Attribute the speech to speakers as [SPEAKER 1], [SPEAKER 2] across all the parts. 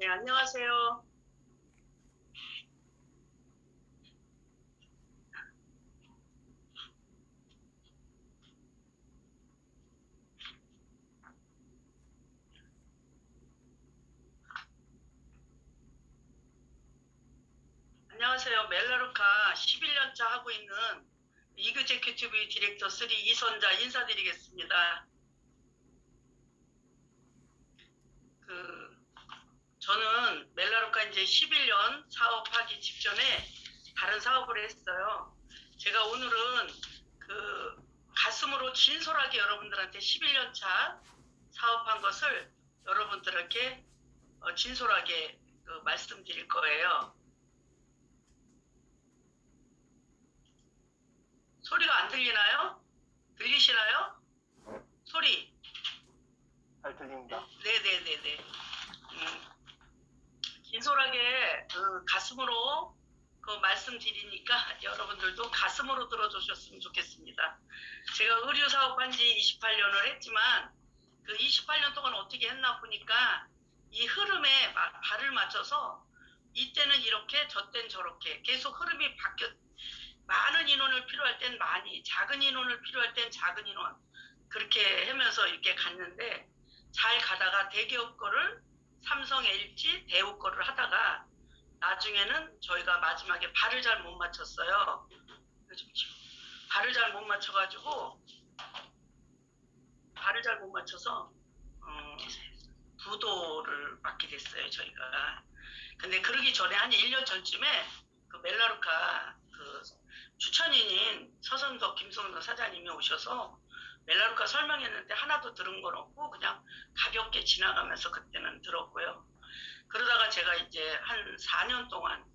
[SPEAKER 1] 네, 안녕하세요. 안녕하세요. 멜라루카 11년차 하고 있는 이그제큐티브 디렉터 3 이선자 인사드리겠습니다. 저는 멜라루카 이제 11년 사업하기 직전에 다른 사업을 했어요. 제가 오늘은 가슴으로 진솔하게 여러분들한테 11년차 사업한 것을 여러분들에게 진솔하게 말씀드릴 거예요. 소리가 안 들리나요? 들리시나요? 소리.
[SPEAKER 2] 잘 들립니다.
[SPEAKER 1] 네네네네. 진솔하게 가슴으로 말씀드리니까 여러분들도 가슴으로 들어주셨으면 좋겠습니다. 제가 의류 사업한 지 28년을 했지만 그 28년 동안 어떻게 했나 보니까 이 흐름에 발을 맞춰서 이때는 이렇게 저땐 저렇게 계속 흐름이 많은 인원을 필요할 땐 많이, 작은 인원을 필요할 땐 작은 인원, 그렇게 하면서 이렇게 갔는데 잘 가다가 대기업 거를 삼성, LG, 대우 거를 하다가 나중에는 저희가 마지막에 발을 잘 못 맞췄어요. 발을 잘 못 맞춰가지고 발을 잘 못 맞춰서 부도를 맞게 됐어요, 저희가. 근데 그러기 전에 한 1년 전쯤에 그 멜라루카 추천인인 서선덕 김성덕 사장님이 오셔서 멜라루카 설명했는데 하나도 들은 건 없고 그냥 가볍게 지나가면서 그때는 들었고요. 그러다가 제가 이제 한 4년 동안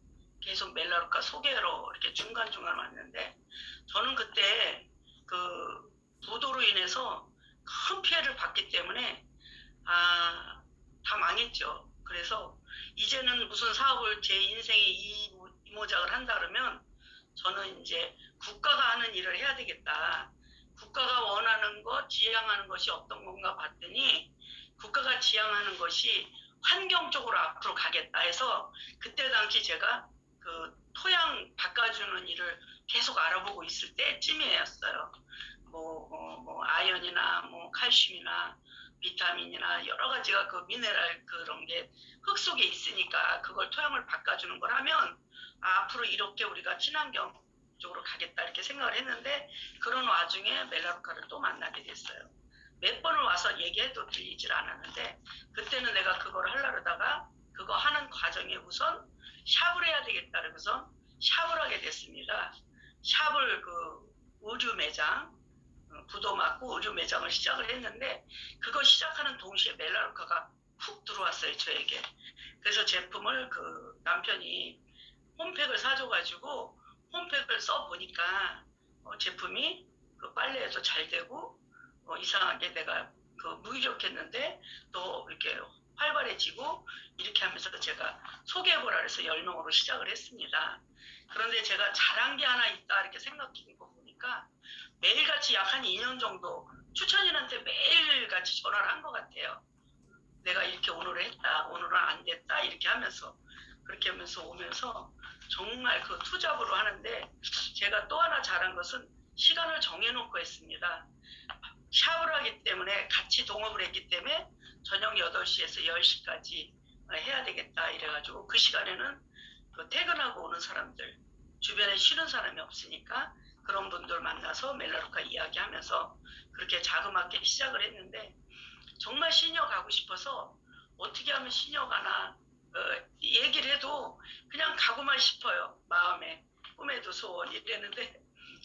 [SPEAKER 1] 계속 멜라루카 소개로 이렇게 중간중간 왔는데 저는 그때 그 부도로 인해서 큰 피해를 봤기 때문에 다 망했죠. 그래서 이제는 무슨 사업을 제 인생에 이모작을 한다 그러면 저는 이제 국가가 하는 일을 해야 되겠다. 국가가 원하는 것, 지향하는 것이 어떤 건가 봤더니 국가가 지향하는 것이 환경 쪽으로 앞으로 가겠다 해서 그때 당시 제가 그 토양 바꿔주는 일을 계속 알아보고 있을 때쯤이었어요. 아연이나 칼슘이나 비타민이나 여러 가지가 그 미네랄 그런 게 흙 속에 있으니까 그걸 토양을 바꿔주는 걸 하면 앞으로 이렇게 우리가 친환경 쪽으로 가겠다 이렇게 생각을 했는데 그런 와중에 멜라루카를 또 만나게 됐어요. 몇 번을 와서 얘기해도 들리질 않았는데 그때는 내가 그걸 하려다가 그거 하는 과정에 우선 샵을 해야 되겠다 그래서 샵을 하게 됐습니다. 샵을 의류 매장 부도 맞고 의류 매장을 시작을 했는데 그거 시작하는 동시에 멜라루카가 훅 들어왔어요 저에게. 그래서 제품을 남편이 홈팩을 사줘가지고 홈팩을 써보니까 제품이 빨래에도 잘 되고 이상하게 내가 무기력했는데 또 이렇게 활발해지고 이렇게 하면서 제가 소개해보라 해서 10명으로 시작을 했습니다. 그런데 제가 잘한 게 하나 있다 이렇게 생각해 보니까 매일같이 약 한 2년 정도 추천인한테 매일같이 전화를 한 것 같아요. 내가 이렇게 오늘 했다 오늘은 안 됐다 이렇게 하면서 그렇게 하면서 오면서 정말 투잡으로 하는데 제가 또 하나 잘한 것은 시간을 정해놓고 했습니다. 샵을 하기 때문에 같이 동업을 했기 때문에 저녁 8시에서 10시까지 해야 되겠다 이래가지고 그 시간에는 퇴근하고 오는 사람들 주변에 쉬는 사람이 없으니까 그런 분들 만나서 멜라루카 이야기하면서 그렇게 자그맣게 시작을 했는데 정말 시니어 가고 싶어서 어떻게 하면 시니어 가나 얘기를 해도 그냥 가고만 싶어요. 마음에 꿈에도 소원 이랬는데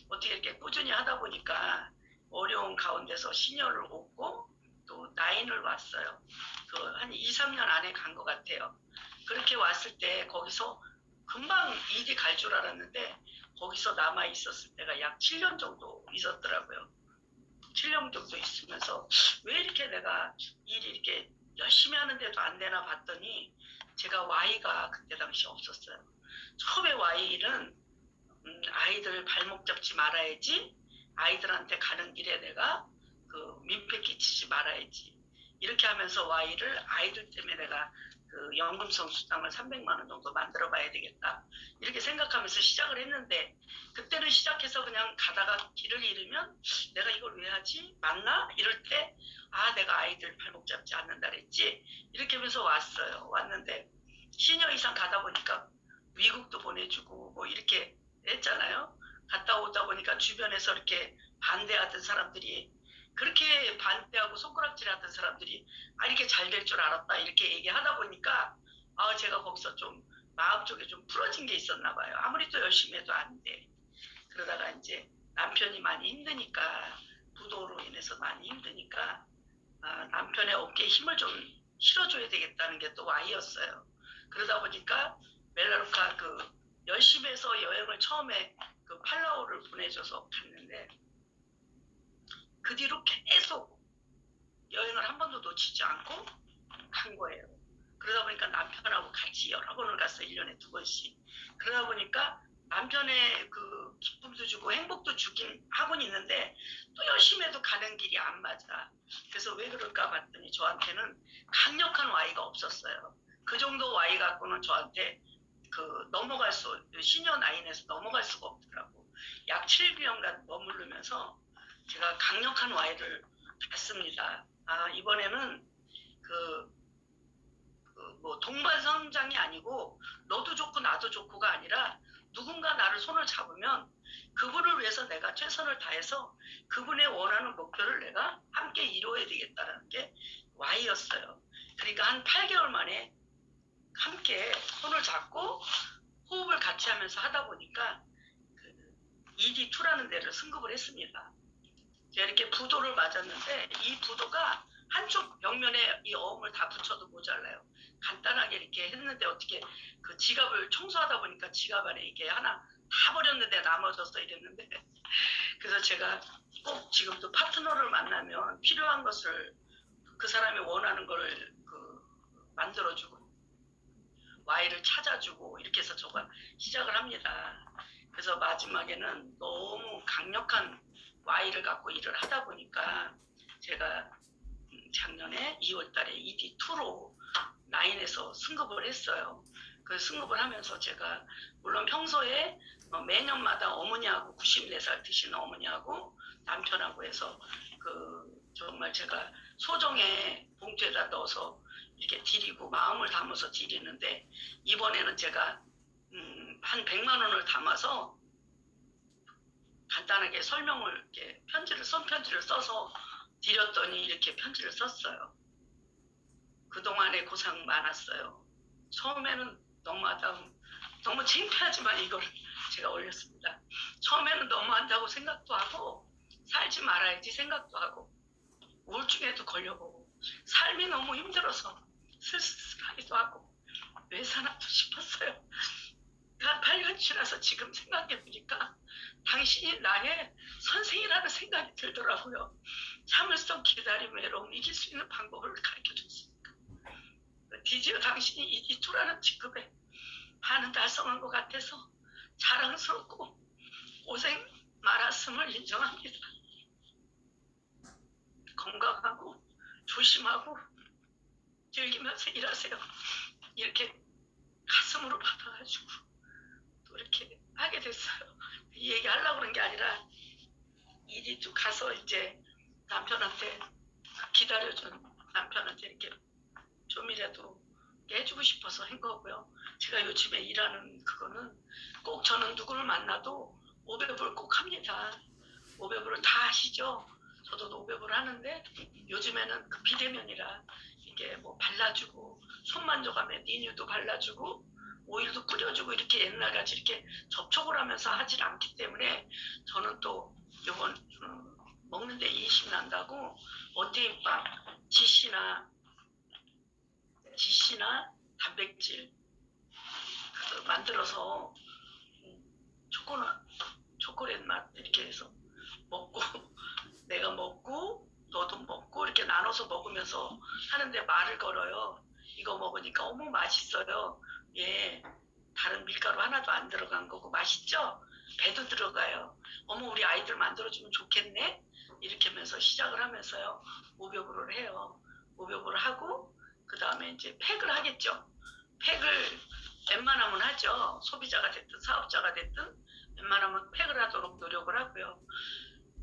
[SPEAKER 1] 어떻게 이렇게 꾸준히 하다 보니까 어려운 가운데서 시니어를 얻고 또 나인을 왔어요. 한 2, 3년 안에 간 것 같아요. 그렇게 왔을 때 거기서 금방 일이 갈 줄 알았는데 거기서 남아 있었을 때가 약 7년 정도 있었더라고요. 7년 정도 있으면서 왜 이렇게 내가 일이 이렇게 열심히 하는데도 안 되나 봤더니 제가 Y가 그때 당시 없었어요. 처음에 Y는 아이들 발목 잡지 말아야지, 아이들한테 가는 길에 내가 민폐 끼치지 말아야지 이렇게 하면서 Y를 아이들 때문에 내가 그 연금성 수당을 300만 원 정도 만들어 봐야 되겠다. 이렇게 생각하면서 시작을 했는데 그때는 시작해서 그냥 가다가 길을 잃으면 내가 이걸 왜 하지? 맞나? 이럴 때 내가 아이들 발목 잡지 않는다 그랬지? 이렇게 하면서 왔어요. 왔는데 10년 이상 가다 보니까 미국도 보내주고 뭐 이렇게 했잖아요. 갔다 오다 보니까 주변에서 이렇게 반대하던 사람들이 그렇게 반대하고 손가락질하던 사람들이 이렇게 잘 될 줄 알았다 이렇게 얘기하다 보니까 제가 거기서 좀 마음 쪽에 좀 풀어진 게 있었나 봐요. 아무리 또 열심히 해도 안 돼. 그러다가 이제 남편이 많이 힘드니까 부도로 인해서 많이 힘드니까 남편의 어깨에 힘을 좀 실어줘야 되겠다는 게 또 Y였어요. 그러다 보니까 멜라루카 그 열심히 해서 여행을 처음에 그 팔라우를 보내줘서 갔는데 그 뒤로 계속 여행을 한 번도 놓치지 않고 간 거예요. 그러다 보니까 남편하고 같이 여러 번을 갔어요. 1년에 2번씩. 그러다 보니까 남편의 그 기쁨도 주고 행복도 주긴 하고는 있는데 또 열심히 해도 가는 길이 안 맞아. 그래서 왜 그럴까 봤더니 저한테는 강력한 Y가 없었어요. 그 정도 Y 갖고는 저한테 그 시니어 나인에서 넘어갈 수가 없더라고. 약 7개월간 머무르면서 제가 강력한 Y를 봤습니다. 이번에는 뭐 동반성장이 아니고 너도 좋고 나도 좋고가 아니라 누군가 나를 손을 잡으면 그분을 위해서 내가 최선을 다해서 그분의 원하는 목표를 내가 함께 이루어야 되겠다는 게 Y였어요. 그러니까 한 8개월 만에 함께 손을 잡고 호흡을 같이 하면서 하다 보니까 ED2라는 데를 승급을 했습니다. 제가 이렇게 부도를 맞았는데 이 부도가 한쪽 벽면에 이 어음을 다 붙여도 모자라요. 간단하게 이렇게 했는데 어떻게 그 지갑을 청소하다 보니까 지갑 안에 이게 하나 다 버렸는데 나머졌어 이랬는데 그래서 제가 꼭 지금도 파트너를 만나면 필요한 것을 그 사람이 원하는 걸 만들어주고 Y를 찾아주고 이렇게 해서 저가 시작을 합니다. 그래서 마지막에는 너무 강력한 Y를 갖고 일을 하다 보니까 제가 작년에 2월달에 ED2로 9에서 승급을 했어요. 그 승급을 하면서 제가 물론 평소에 매년마다 어머니하고 94살 드시는 어머니하고 남편하고 해서 정말 제가 소정의 봉투에다 넣어서 이렇게 드리고 마음을 담아서 드리는데 이번에는 제가 한 100만 원을 담아서 간단하게 설명을 이렇게 손편지를 써서 드렸더니 이렇게 편지를 썼어요. 그동안에 고생 많았어요. 처음에는 너무 창피하지만 이걸 제가 올렸습니다. 처음에는 너무한다고 생각도 하고 살지 말아야지 생각도 하고 우울증에도 걸려보고 삶이 너무 힘들어서 쓸쓸하기도 하고 왜 사나도 싶었어요. 한 8년 지나서 지금 생각해보니까 당신이 나의 선생이라는 생각이 들더라고요. 참을성, 기다림, 외로움 이길 수 있는 방법을 가르쳐줬으니까. 드디어 당신이 ED2라는 직급에 반은 달성한 것 같아서 자랑스럽고 고생 많았음을 인정합니다. 건강하고 조심하고 즐기면서 일하세요. 이렇게 가슴으로 받아가지고 또 이렇게 하게 됐어요. 이 얘기 하려고 그런 게 아니라 ED2 가서 이제 남편한테 기다려준 남편한테 이렇게 좀이라도 해주고 싶어서 한 거고요. 제가 요즘에 일하는 그거는 꼭 저는 누구를 만나도 오배불 꼭 합니다. 오배불을 다 아시죠? 저도 오배불 하는데 요즘에는 그 비대면이라 이게 뭐 발라주고 손 만져가면 니뉴도 발라주고 오일도 뿌려주고 이렇게 옛날같이 이렇게 접촉을 하면서 하질 않기 때문에 저는 또 요번 먹는데 인심 난다고 어테인빵 지시나 단백질 만들어서 초콜릿 맛 이렇게 해서 먹고 내가 먹고 너도 먹고 이렇게 나눠서 먹으면서 하는데 말을 걸어요. 이거 먹으니까 어머 맛있어요. 예, 다른 밀가루 하나도 안 들어간 거고 맛있죠? 배도 들어가요. 어머 우리 아이들 만들어주면 좋겠네? 이렇게 하면서 시작을 하면서요. 오벼불을 해요. 오벼불을 하고 그 다음에 이제 팩을 하겠죠. 팩을 웬만하면 하죠. 소비자가 됐든 사업자가 됐든 웬만하면 팩을 하도록 노력을 하고요.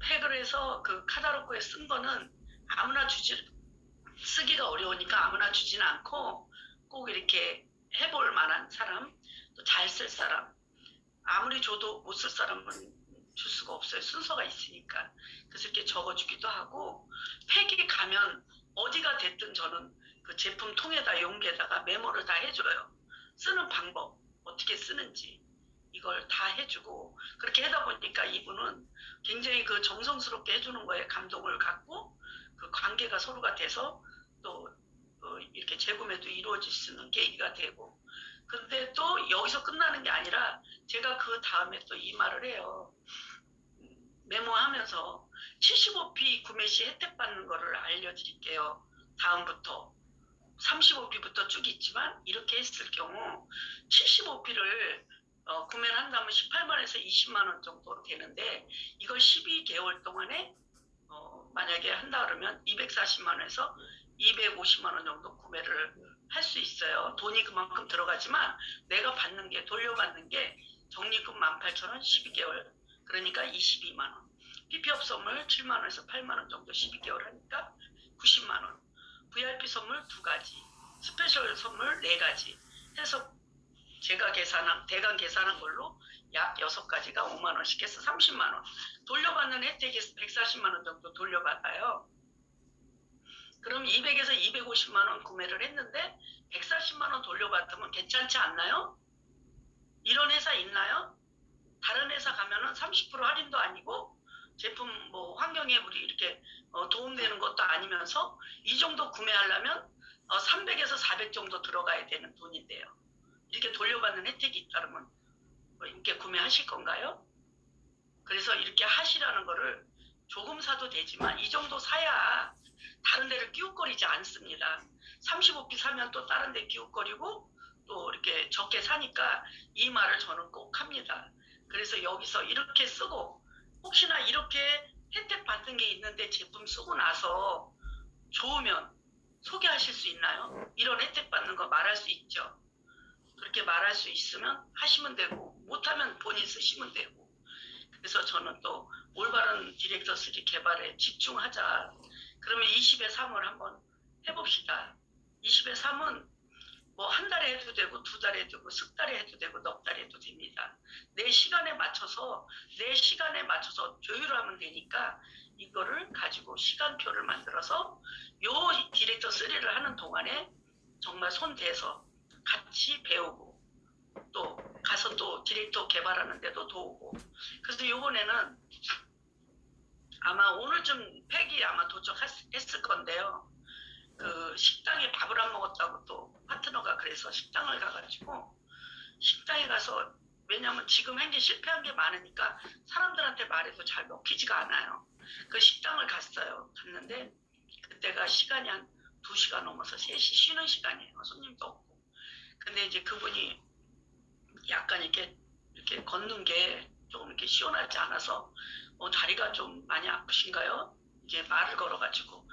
[SPEAKER 1] 팩을 해서 그 카다로코에 쓴 거는 아무나 쓰기가 어려우니까 아무나 주지는 않고 꼭 이렇게 해볼 만한 사람, 또 잘 쓸 사람, 아무리 줘도 못 쓸 사람은 줄 수가 없어요. 순서가 있으니까. 그래서 이렇게 적어주기도 하고, 팩이 가면 어디가 됐든 저는 그 제품 통에다 용기에다가 메모를 다 해줘요. 쓰는 방법, 어떻게 쓰는지 이걸 다 해주고, 그렇게 하다 보니까 이분은 굉장히 그 정성스럽게 해주는 거에 감동을 갖고 그 관계가 서로가 돼서 또 이렇게 재구매도 이루어질 수 있는 계기가 되고, 근데 또 여기서 끝나는 게 아니라 제가 그 다음에 또 이 말을 해요. 메모하면서 75p 구매 시 혜택 받는 거를 알려드릴게요. 다음부터 35p부터 쭉 있지만 이렇게 했을 경우 75p를 구매를 한다면 18만원에서 20만원 정도 되는데, 이걸 12개월 동안에 만약에 한다 그러면 240만원에서 250만원 정도 구매를 할 수 있어요. 돈이 그만큼 들어가지만 내가 받는 게, 돌려받는 게 적립금 18,000원 12개월, 그러니까 22만원. PP업 선물 7만원에서 8만원 정도 12개월 하니까 90만원. VIP 선물 2가지, 스페셜 선물 4가지 해서 제가 대강 계산한 걸로 약 6가지가 5만원씩 해서 30만원. 돌려받는 혜택이 140만원 정도 돌려받아요. 그럼 200에서 250만원 구매를 했는데 140만원 돌려받으면 괜찮지 않나요? 이런 회사 있나요? 다른 회사 가면은 30% 할인도 아니고 제품 뭐 환경에 우리 이렇게 도움되는 것도 아니면서 이 정도 구매하려면 300에서 400 정도 들어가야 되는 돈인데요. 이렇게 돌려받는 혜택이 있다면 이렇게 구매하실 건가요? 그래서 이렇게 하시라는 거를, 조금 사도 되지만 이 정도 사야 다른 데를 끼웃거리지 않습니다. 35p 사면 또 다른 데 끼웃거리고 또 이렇게 적게 사니까 이 말을 저는 꼭 합니다. 그래서 여기서 이렇게 쓰고, 혹시나 이렇게 혜택 받은 게 있는데 제품 쓰고 나서 좋으면 소개하실 수 있나요? 이런 혜택 받는 거 말할 수 있죠. 그렇게 말할 수 있으면 하시면 되고, 못하면 본인 쓰시면 되고. 그래서 저는 또 올바른 디렉터3 개발에 집중하자. 그러면 20의 3을 한번 해봅시다. 20의 3은 뭐 한 달에 해도 되고 2달에 해도 되고 10달에 해도 되고 넉 달에 해도 됩니다. 내 시간에 맞춰서 조율을 하면 되니까 이거를 가지고 시간표를 만들어서 요 디렉터 3를 하는 동안에 정말 손 대서 같이 배우고, 또 가서 또 디렉터 개발하는 데도 도우고. 그래서 요번에는 아마 오늘쯤 팩이 아마 도착했을 건데요. 그 식당에 밥을 안 먹었다고 또 파트너가 그래서 식당을 가가지고, 식당에 가서, 왜냐면 지금 현재 실패한 게 많으니까 사람들한테 말해도 잘 먹히지가 않아요. 그 식당을 갔는데 그때가 시간이 한 2시가 넘어서 3시 쉬는 시간이에요. 손님도 없고. 근데 이제 그분이 약간 이렇게 걷는 게 조금 이렇게 시원하지 않아서 다리가 좀 많이 아프신가요? 이제 말을 걸어가지고,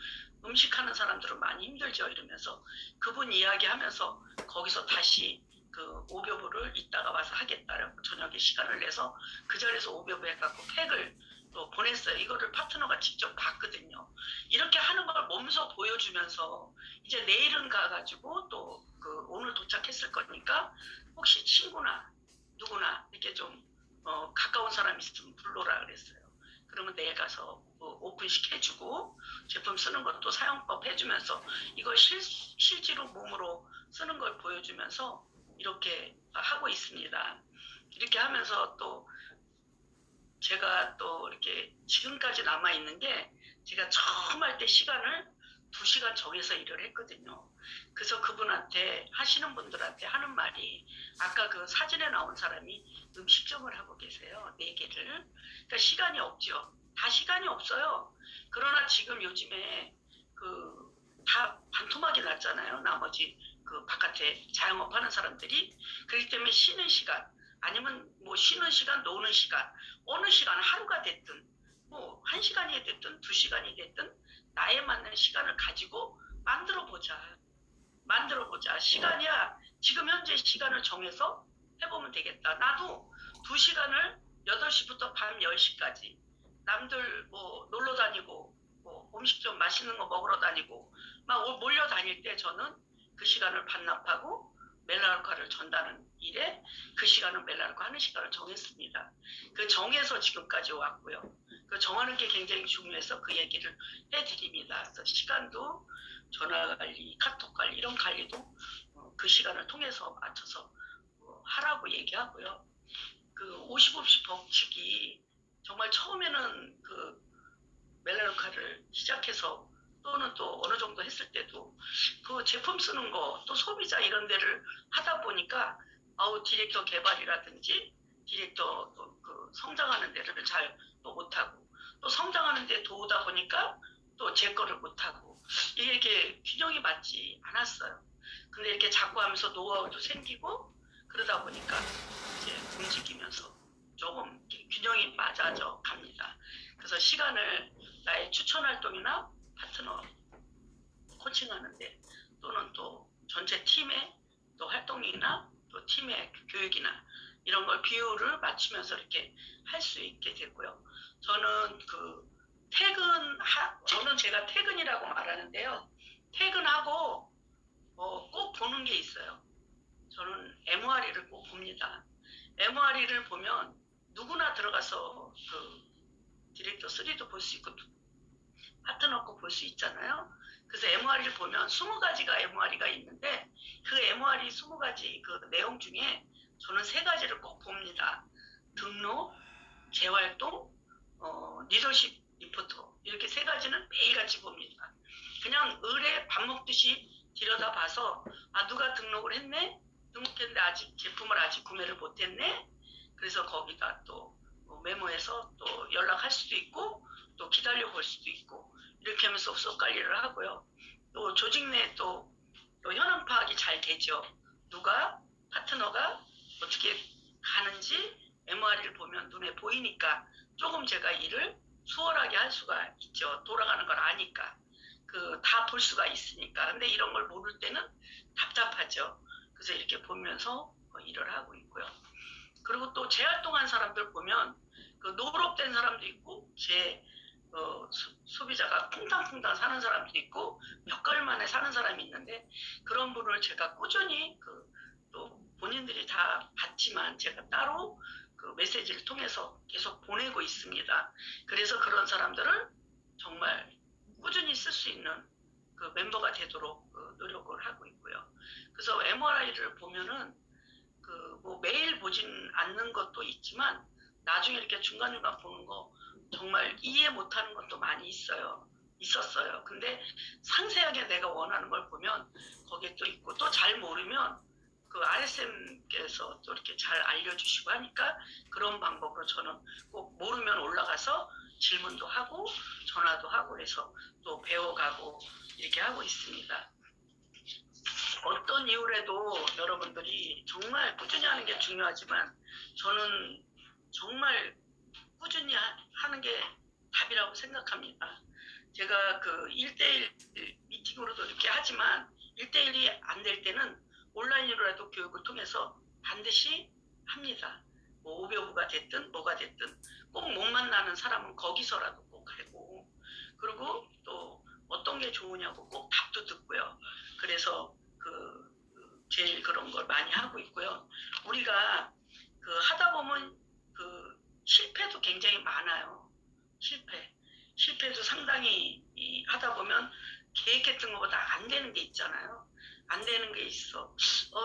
[SPEAKER 1] 음식하는 사람들은 많이 힘들죠 이러면서 그분 이야기하면서 거기서 다시 그 오벼부를 이따가 와서 하겠다라고 저녁에 시간을 내서 그 자리에서 오벼부 해갖고 팩을 또 보냈어요. 이거를 파트너가 직접 봤거든요. 이렇게 하는 걸 몸소 보여주면서, 이제 내일은 가가지고 또 그 오늘 도착했을 거니까 혹시 친구나 누구나 이렇게 좀 가까운 사람 있으면 불러라 그랬어요. 그러면 내일 가서 오픈식 해주고 제품 쓰는 것도 사용법 해주면서 이걸 실제로 몸으로 쓰는 걸 보여주면서 이렇게 하고 있습니다. 이렇게 하면서 또 제가 또 이렇게 지금까지 남아있는 게, 제가 처음 할 때 시간을 2시간 정해서 일을 했거든요. 그래서 그분한테, 하시는 분들한테 하는 말이, 아까 그 사진에 나온 사람이 음식점을 하고 계세요. 4개를. 그러니까 시간이 없죠. 다 시간이 없어요. 그러나 지금 요즘에 다 반토막이 났잖아요. 나머지 그 바깥에 자영업 하는 사람들이. 그렇기 때문에 쉬는 시간, 아니면 뭐 쉬는 시간, 노는 시간, 어느 시간, 하루가 됐든 뭐 1시간이 됐든 2시간이 됐든 나에 맞는 시간을 가지고 만들어 보자. 만들어보자. 시간이야. 지금 현재 시간을 정해서 해보면 되겠다. 나도 2시간을 8시부터 밤 10시까지 남들 뭐 놀러 다니고 뭐 음식점 맛있는 거 먹으러 다니고 막 몰려 다닐 때 저는 그 시간을 반납하고 멜라노카를 전다는 일에 그 시간은 멜라노카 하는 시간을 정했습니다. 그 정해서 지금까지 왔고요. 그 정하는 게 굉장히 중요해서 그 얘기를 해드립니다. 그래서 시간도 전화 관리, 카톡 관리 이런 관리도 그 시간을 통해서 맞춰서 하라고 얘기하고요. 그 50없이 법칙이 정말 처음에는 그 멜라노카를 시작해서 또는 또 어느 정도 했을 때도 그 제품 쓰는 거 또 소비자 이런 데를 하다 보니까 디렉터 개발이라든지 디렉터 그 성장하는 데를 잘 또 못하고 또 성장하는 데 도우다 보니까 또 제 거를 못하고 이게 균형이 맞지 않았어요. 근데 이렇게 자꾸 하면서 노하우도 생기고 그러다 보니까 이제 움직이면서 조금 균형이 맞아져 갑니다. 그래서 시간을 나의 추천 활동이나 파트너 코칭하는데 또는 또 전체 팀의 또 활동이나 또 팀의 교육이나 이런 걸 비율을 맞추면서 이렇게 할 수 있게 되고요. 저는 저는 제가 퇴근이라고 말하는데요. 퇴근하고 꼭 보는 게 있어요. 저는 MRE를 꼭 봅니다. MRE를 보면 누구나 들어가서 그 디렉터 3도 볼 수 있고 파트너 거 볼 수 있잖아요. 그래서 MRE를 보면 20가지가 MRE가 있는데 그 MRE 20가지 그 내용 중에 저는 3가지를 꼭 봅니다. 등록, 재활동, 리더십 리포터 이렇게 3가지는 매일같이 봅니다. 그냥 을에 밥 먹듯이 들여다봐서 누가 등록을 했네? 등록했는데 아직 제품을 아직 구매를 못했네? 그래서 거기다 또 메모해서 또 연락할 수도 있고 또 기다려 볼 수도 있고 이렇게 하면서 속 관리를 하고요. 또 조직 내에 또 현황 파악이 잘 되죠. 누가 파트너가 어떻게 가는지 MRE를 보면 눈에 보이니까 조금 제가 일을 수월하게 할 수가 있죠. 돌아가는 걸 아니까. 다 볼 수가 있으니까. 근데 이런 걸 모를 때는 답답하죠. 그래서 이렇게 보면서 일을 하고 있고요. 그리고 또 재활동한 사람들 보면 노업된 사람도 있고 소비자가 퐁당퐁당 사는 사람도 있고 몇 개월 만에 사는 사람이 있는데 그런 분을 제가 꾸준히 또 본인들이 다 봤지만 제가 따로 그 메시지를 통해서 계속 보내고 있습니다. 그래서 그런 사람들을 정말 꾸준히 쓸 수 있는 그 멤버가 되도록 노력을 하고 있고요. 그래서 MRI를 보면은 뭐 매일 보진 않는 것도 있지만 나중에 이렇게 중간중간 보는 거 정말 이해 못하는 것도 많이 있었어요. 근데 상세하게 내가 원하는 걸 보면 거기에 또 있고 또 잘 모르면 그 RSM께서 또 이렇게 잘 알려주시고 하니까 그런 방법으로 저는 꼭 모르면 올라가서 질문도 하고 전화도 하고 해서 또 배워가고 이렇게 하고 있습니다. 어떤 이유라도 여러분들이 정말 꾸준히 하는 게 중요하지만 저는 정말 꾸준히 하는 게 답이라고 생각합니다. 제가 1대1 미팅으로도 이렇게 하지만 1대1이 안 될 때는 온라인으로라도 교육을 통해서 반드시 합니다. 뭐 5배5가 됐든 뭐가 됐든 꼭 못 만나는 사람은 거기서라도 꼭 하고 그리고 또 어떤 게 좋으냐고 꼭 답도 듣고요. 그래서 제일 그런 걸 많이 하고 있고요. 우리가 하다 보면 실패도 굉장히 많아요. 실패도 상당히 하다 보면 계획했던 것보다 안 되는 게 있잖아요. 안 되는 게 있어.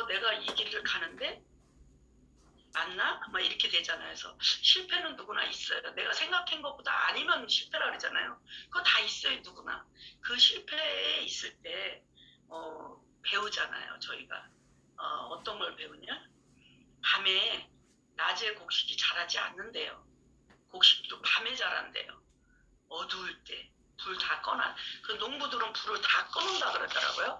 [SPEAKER 1] 내가 이 길을 가는데 맞나? 막 이렇게 되잖아요. 그래서 실패는 누구나 있어요. 내가 생각한 것보다 아니면 실패라 그러잖아요. 그거 다 있어요, 누구나. 그 실패에 있을 때 배우잖아요, 저희가. 어떤 걸 배우냐? 밤에 낮에 곡식이 자라지 않는데요. 곡식도 밤에 자란대요. 어두울 때 불 다 꺼놔. 그 농부들은 불을 다 꺼놓는다 그러더라고요.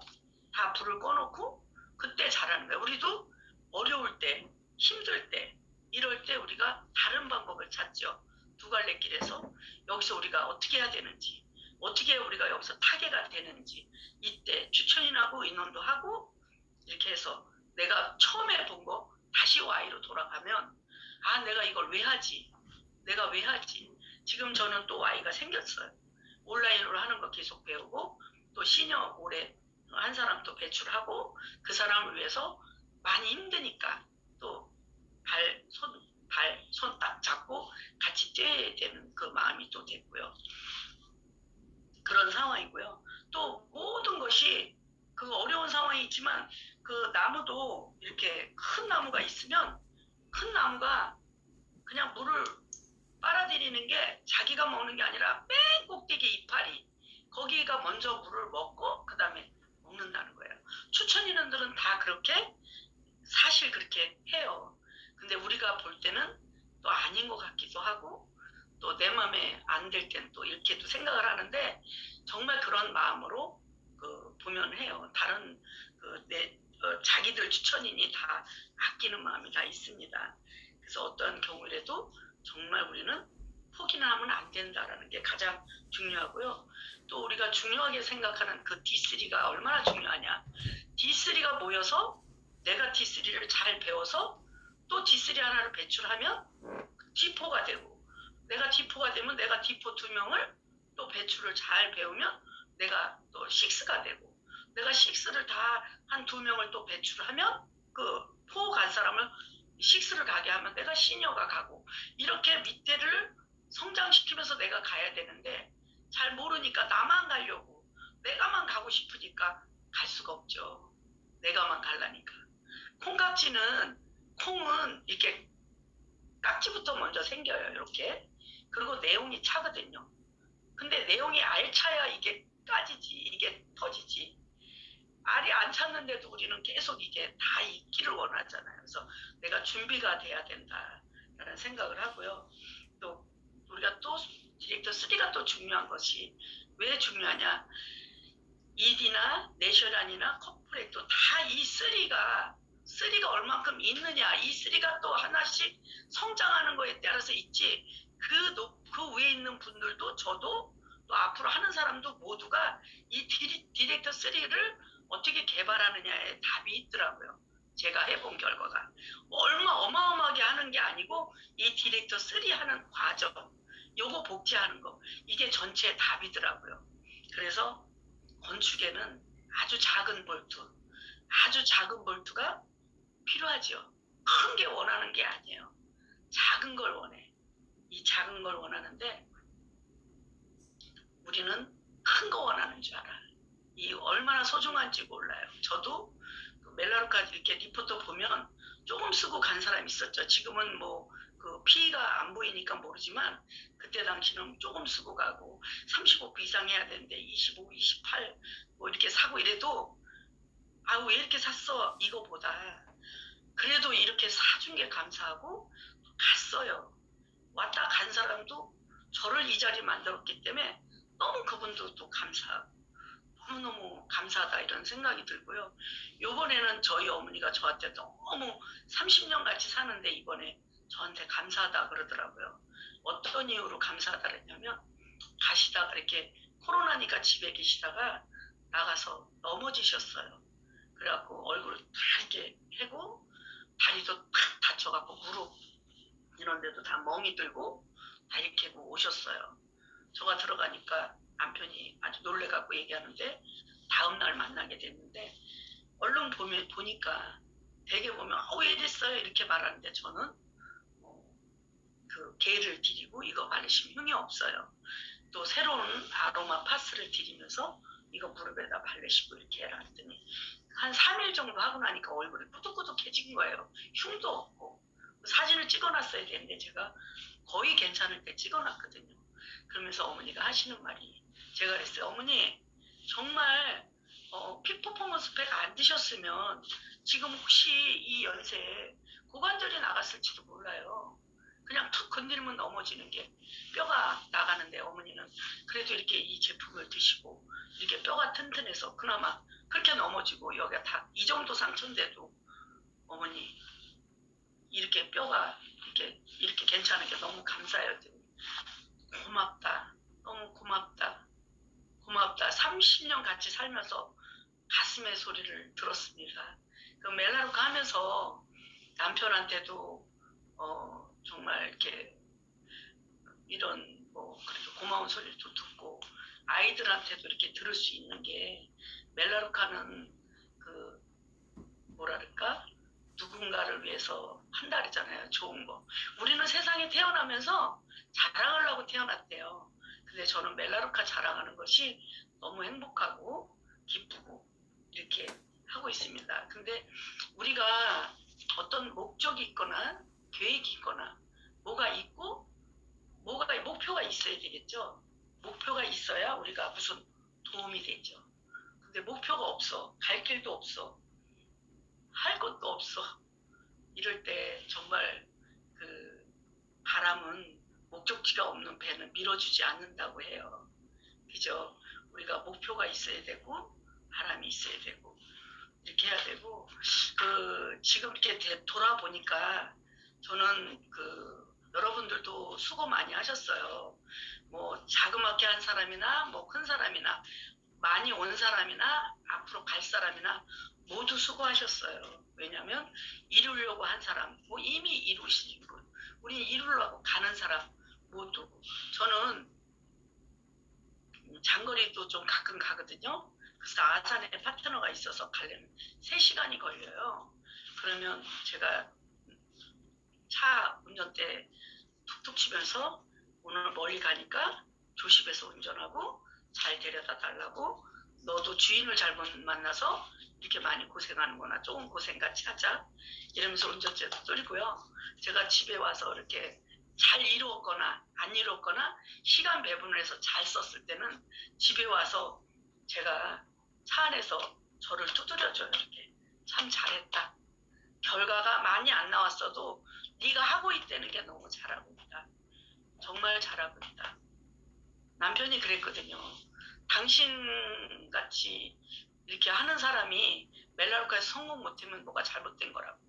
[SPEAKER 1] 다 불을 꺼놓고 그때 자라는 거예요. 우리도 어려울 때, 힘들 때, 이럴 때 우리가 다른 방법을 찾죠. 두 갈래 길에서 여기서 우리가 어떻게 해야 되는지 어떻게 우리가 여기서 타개가 되는지 이때 추천인하고 인원도 하고 이렇게 해서 내가 처음에 본 거 다시 Y로 돌아가면 아 내가 이걸 왜 하지? 내가 왜 하지? 지금 저는 또 Y가 생겼어요. 온라인으로 하는 거 계속 배우고 또 시니어 올해 한 사람 또 배출하고 그 사람을 위해서 많이 힘드니까 또 손 딱 잡고 같이 뛰어야 되는 그 마음이 또 됐고요. 그런 상황이고요. 또 모든 것이 그 어려운 상황이 있지만 그 나무도 이렇게 큰 나무가 있으면 큰 나무가 그냥 물을 빨아들이는 게 자기가 먹는 게 아니라 맨 꼭대기 이파리 거기가 먼저 물을 먹고 그 다음에 먹는다는 거예요. 추천인원들은 다 그렇게 사실 그렇게 해요. 근데 우리가 볼 때는 또 아닌 것 같기도 하고 또 내 마음에 안 들 땐 또 이렇게도 생각을 하는데 정말 그런 마음으로 그 보면 해요. 다른 자기들 추천인이 다 아끼는 마음이 다 있습니다. 그래서 어떤 경우라도 정말 우리는 포기는 하면 안 된다라는 게 가장 중요하고요. 또 우리가 중요하게 생각하는 그 D3가 얼마나 중요하냐. D3가 모여서 내가 D3를 잘 배워서 또 D3 하나를 배출하면 D4가 되고 내가 D4가 되면 내가 D4 2명을 또 배출을 잘 배우면 내가 또 6가 되고 내가 6를 다 한 2명을 또 배출하면 그 4 간 사람을 6를 가게 하면 내가 시니어가 가고 이렇게 밑에를 성장시키면서 내가 가야 되는데 잘 모르니까 나만 가려고 내가만 가고 싶으니까 갈 수가 없죠. 내가만 가려니까. 콩은 이렇게 깍지부터 먼저 생겨요. 이렇게. 그리고 내용이 차거든요. 근데 내용이 알차야 이게 까지지 이게 터지지. 알이 안 찼는데도 우리는 계속 이게 다 익기를 원하잖아요. 그래서 내가 준비가 돼야 된다라는 생각을 하고요. 또 우리가 또 디렉터 3가 또 중요한 것이 왜 중요하냐. ED나 내셔널이나 코퍼레이트 다 이 3가 얼만큼 있느냐. 이 3가 또 하나씩 성장하는 거에 따라서 있지. 그 위에 있는 분들도 저도 또 앞으로 하는 사람도 모두가 이 디렉터 3를 어떻게 개발하느냐에 답이 있더라고요. 제가 해본 결과가. 어마어마하게 하는 게 아니고 이 디렉터 3 하는 과정, 요거 복제하는 거, 이게 전체의 답이더라고요. 그래서 건축에는 아주 작은 볼트가 필요하죠. 큰 게 원하는 게 아니에요. 작은 걸 원해. 이 작은 걸 원하는데 우리는 큰 거 원하는 줄 알아. 이 얼마나 소중한지 몰라요. 저도 그 멜라루카 이렇게 리포터 보면 조금 쓰고 간 사람이 있었죠. 지금은 뭐 그 피가 안 보이니까 모르지만 그때 당시는 조금 쓰고 가고 35부 이상 해야 되는데 25, 28 뭐 이렇게 사고 이래도 아 왜 이렇게 샀어 이거보다 그래도 이렇게 사준 게 감사하고 갔어요. 왔다 간 사람도 저를 이 자리에 만들었기 때문에 너무 그분도 또 감사하고 너무너무 감사하다 이런 생각이 들고요. 요번에는 저희 어머니가 저한테 너무 30년 같이 사는데 이번에 저한테 감사하다 그러더라고요. 어떤 이유로 감사하다 그랬냐면 가시다가 이렇게 코로나니까 집에 계시다가 나가서 넘어지셨어요. 그래갖고 얼굴 다 이렇게 해고 다리도 탁 다쳐갖고 무릎 이런 데도 다 멍이 들고 다 이렇게 하고 오셨어요. 저가 들어가니까 남편이 아주 놀래갖고 얘기하는데 다음날 만나게 됐는데 얼른 보니까 되게 보면 왜 이랬어요 이렇게 말하는데 저는 그 게를 드리고 이거 바르시면 흉이 없어요. 또 새로운 아로마 파스를 드리면서 이거 무릎에다 바르시고 이렇게 해라 했더니 한 3일 정도 하고 나니까 얼굴이 꾸덕꾸덕해진 거예요. 흉도 없고 사진을 찍어놨어야 되는데 제가 거의 괜찮을 때 찍어놨거든요. 그러면서 어머니가 하시는 말이 제가 그랬어요. 어머니 정말 피퍼포먼스 팩 안 드셨으면 지금 혹시 이 연세에 고관절이 나갔을지도 몰라요. 그냥 툭 건드리면 넘어지는 게 뼈가 나가는데 어머니는 그래도 이렇게 이 제품을 드시고 이렇게 뼈가 튼튼해서 그나마 그렇게 넘어지고 여기가 다 이 정도 상처인데도 어머니 이렇게 뼈가 이렇게 괜찮은 게 너무 감사해요. 고맙다. 너무 고맙다. 고맙다. 30년 같이 살면서 가슴의 소리를 들었습니다. 그 멜라루카 하면서 남편한테도 정말 이렇게 이런 뭐 그래도 고마운 소리도 듣고 아이들한테도 이렇게 들을 수 있는 게 멜라루카는 그 뭐랄까 누군가를 위해서 한다 그러잖아요. 좋은 거. 우리는 세상에 태어나면서 자랑하려고 태어났대요. 근데 저는 멜라루카 자랑하는 것이 너무 행복하고 기쁘고 이렇게 하고 있습니다. 근데 우리가 어떤 목적이 있거나 계획이 있거나 뭐가 있고 목표가 있어야 되겠죠. 목표가 있어야 우리가 무슨 도움이 되죠. 근데 목표가 없어. 갈 길도 없어. 할 것도 없어. 이럴 때 정말 그 바람은 목적지가 없는 배는 밀어주지 않는다고 해요. 그죠? 우리가 목표가 있어야 되고 바람이 있어야 되고 이렇게 해야 되고 지금 이렇게 돌아보니까 저는 여러분들도 수고 많이 하셨어요. 뭐 자그맣게 한 사람이나 뭐 큰 사람이나 많이 온 사람이나 앞으로 갈 사람이나 모두 수고하셨어요. 왜냐하면 이루려고 한 사람, 뭐 이미 이루신 분, 우리 이루려고 가는 사람 모두. 저는 장거리도 좀 가끔 가거든요. 그래서 아산에 파트너가 있어서 가려면 3시간이 걸려요. 그러면 제가 차 운전대 툭툭 치면서 오늘 멀리 가니까 조심해서 운전하고 잘 데려다 달라고, 너도 주인을 잘못 만나서 이렇게 많이 고생하는구나, 조금 고생같이 하자 이러면서 운전대도 뚫고요. 제가 집에 와서 이렇게 잘 이루었거나 안 이루었거나 시간 배분을 해서 잘 썼을 때는 집에 와서 제가 차 안에서 저를 두드려줘요. 이렇게 참 잘했다. 결과가 많이 안 나왔어도 네가 하고 있다는 게 너무 잘하고 있다. 정말 잘하고 있다. 남편이 그랬거든요. 당신같이 이렇게 하는 사람이 멜라루카에서 성공 못하면 뭐가 잘못된 거라고.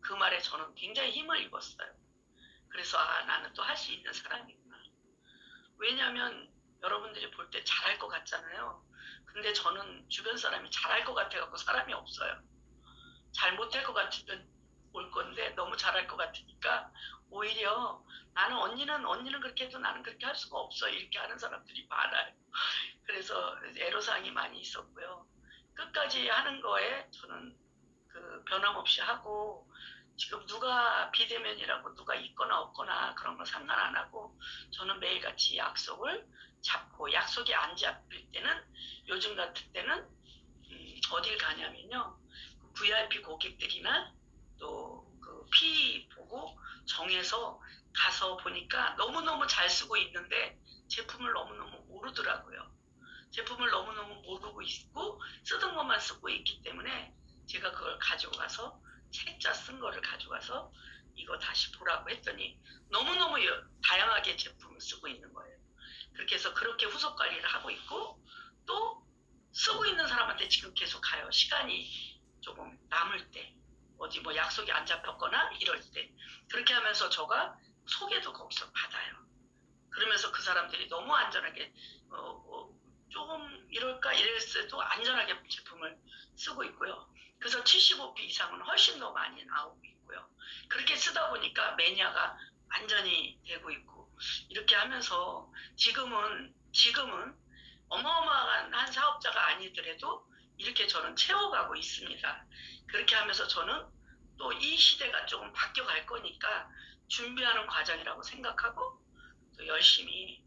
[SPEAKER 1] 그 말에 저는 굉장히 힘을 입었어요. 그래서 나는 또 할 수 있는 사람이구나. 왜냐하면 여러분들이 볼 때 잘할 것 같잖아요. 근데 저는 주변 사람이 잘할 것 같아갖고 사람이 없어요. 잘 못할 것 같으면 올 건데 너무 잘할 것 같으니까 오히려 나는 언니는 그렇게 해도 나는 그렇게 할 수가 없어, 이렇게 하는 사람들이 많아요. 그래서 애로사항이 많이 있었고요. 끝까지 하는 거에 저는 변함없이 하고, 지금 누가 비대면이라고 누가 있거나 없거나 그런 거 상관 안 하고 저는 매일같이 약속을 잡고, 약속이 안 잡힐 때는 요즘 같은 때는 어딜 가냐면요, VIP 고객들이나 또 피 보고 정해서 가서 보니까 너무너무 잘 쓰고 있는데 제품을 너무너무 모르더라고요. 제품을 너무너무 모르고 있고 쓰던 것만 쓰고 있기 때문에 제가 그걸 가지고 가서 책자 쓴 거를 가져가서 이거 다시 보라고 했더니 너무너무 다양하게 제품을 쓰고 있는 거예요. 그렇게 해서 그렇게 후속 관리를 하고 있고, 또 쓰고 있는 사람한테 지금 계속 가요. 시간이 조금 남을 때, 어디 뭐 약속이 안 잡혔거나 이럴 때 그렇게 하면서 저가 소개도 거기서 받아요. 그러면서 그 사람들이 너무 안전하게 조금 이럴까 이랬을 때도 안전하게 제품을 쓰고 있고요. 그래서 75p 이상은 훨씬 더 많이 나오고 있고요. 그렇게 쓰다 보니까 매니아가 완전히 되고 있고, 이렇게 하면서 지금은 어마어마한 사업자가 아니더라도 이렇게 저는 채워가고 있습니다. 그렇게 하면서 저는 또 이 시대가 조금 바뀌어갈 거니까 준비하는 과정이라고 생각하고, 또 열심히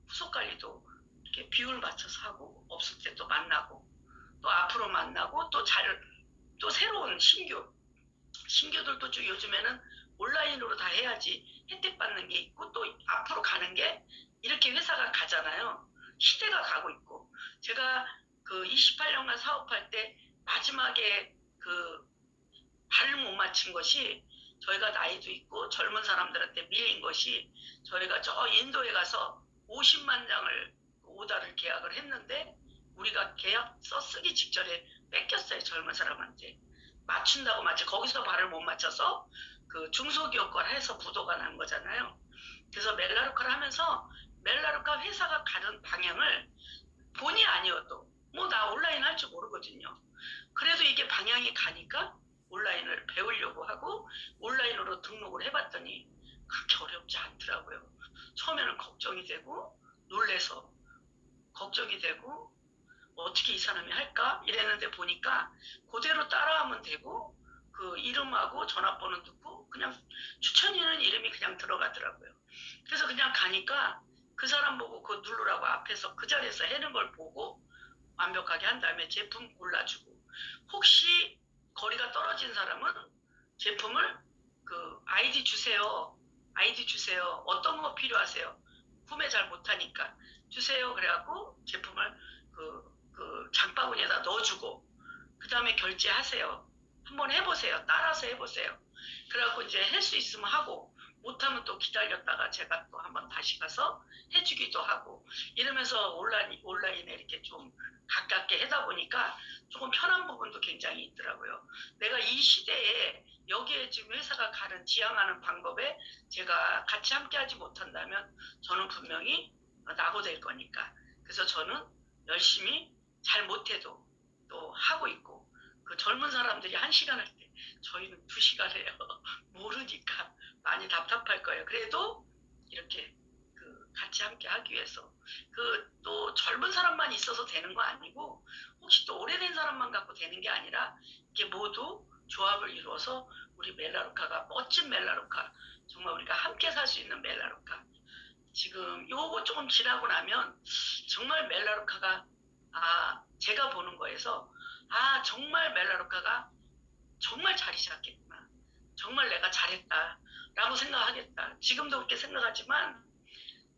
[SPEAKER 1] 후속 관리도 이렇게 비율 맞춰서 하고, 없을 때 또 만나고, 또 앞으로 만나고, 또 새로운 신규들도 쭉 요즘에는 온라인으로 다 해야지 혜택 받는 게 있고, 또 앞으로 가는 게 이렇게 회사가 가잖아요. 시대가 가고 있고, 제가 28년간 사업할 때 마지막에 발을 못 맞춘 것이, 저희가 나이도 있고 젊은 사람들한테 밀린 것이, 저희가 저 인도에 가서 50만 장을 오다를 계약을 했는데 우리가 계약서 쓰기 직전에 뺏겼어요. 젊은 사람한테 맞춘다고 마치 거기서 발을 못 맞춰서 중소기업 걸 해서 부도가 난 거잖아요. 그래서 멜라루카를 하면서 멜라루카 회사가 가는 방향을 방향이 가니까 온라인을 배우려고 하고 온라인으로 등록을 해봤더니 그렇게 어렵지 않더라고요. 처음에는 걱정이 되고 놀래서 걱정이 되고 어떻게 이 사람이 할까 이랬는데 보니까 그대로 따라하면 되고 그 이름하고 전화번호 듣고 그냥 추천이는 이름이 그냥 들어가더라고요. 그래서 그냥 가니까 그 사람 보고 그거 누르라고 앞에서 그 자리에서 해는 걸 보고 완벽하게 한 다음에 제품 골라주고 혹시 거리가 떨어진 사람은 제품을 그 아이디 주세요. 아이디 주세요. 어떤 거 필요하세요? 구매 잘 못하니까 주세요. 그래갖고 제품을 그 장바구니에다 넣어주고 그 다음에 결제하세요. 한번 해보세요. 따라서 해보세요. 그래갖고 이제 할 수 있으면 하고 못하면 또 기다렸다가 제가 또 한번 다시 가서 해주기도 하고 이러면서 온라인에 이렇게 좀 가깝게 하다 보니까 조금 편한 부분도 굉장히 있더라고요. 내가 이 시대에 여기에 지금 회사가 가는 지향하는 방법에 제가 같이 함께 하지 못한다면 저는 분명히 낙오될 거니까. 그래서 저는 열심히 잘 못해도 또 하고 있고 그 젊은 사람들이 1시간 할 때 저희는 2시간 해요. 모르니까 많이 답답할 거예요. 그래도 이렇게 그 같이 함께 하기 위해서 그 또 젊은 사람만 있어서 되는 거 아니고 혹시 또 오래된 사람만 갖고 되는 게 아니라 이게 모두 조합을 이루어서 우리 멜라루카가 멋진 멜라루카 정말 우리가 함께 살 수 있는 멜라루카 지금 요거 조금 지나고 나면 정말 멜라루카가 제가 보는 거에서 정말 멜라루카가 정말 잘 시작했구나. 정말 내가 잘했다. 라고 생각하겠다. 지금도 그렇게 생각하지만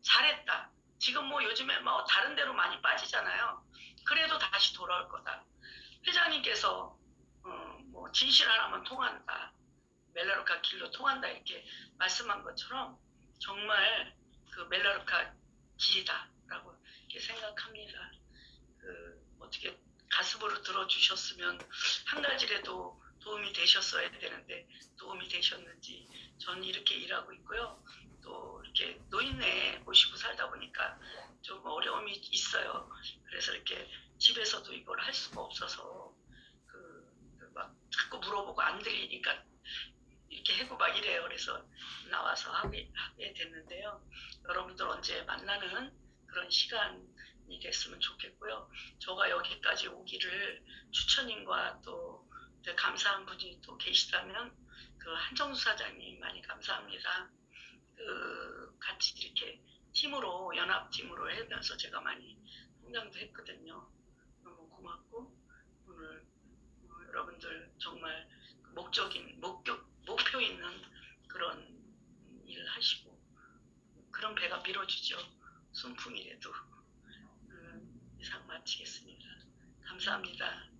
[SPEAKER 1] 잘했다. 지금 뭐 요즘에 뭐 다른 데로 많이 빠지잖아요. 그래도 다시 돌아올 거다. 회장님께서 뭐 진실 하나만 통한다. 멜라루카 길로 통한다 이렇게 말씀한 것처럼 정말 그 멜라루카 길이다라고 이렇게 생각합니다. 어떻게 가슴으로 들어주셨으면 한 가지라도 도움이 되셨어야 되는데 도움이 되셨는지 전 이렇게 일하고 있고요. 또 이렇게 노인네 모시고 살다 보니까 좀 어려움이 있어요. 그래서 이렇게 집에서도 이걸 할 수가 없어서 막 자꾸 물어보고 안 들리니까 이렇게 하고 막 이래요. 그래서 나와서 하게 됐는데요. 여러분들 언제 만나는 그런 시간이 됐으면 좋겠고요. 저가 여기까지 오기를 추천인과 또 감사한 분이 또 계시다면 그 한정수 사장님 많이 감사합니다. 같이 이렇게 팀으로 연합팀으로 하면서 제가 많이 성장도 했거든요. 너무 고맙고 오늘 여러분들 정말 목표 있는 그런 일을 하시고 그런 배가 밀어주죠. 순풍이라도 이상 마치겠습니다. 감사합니다.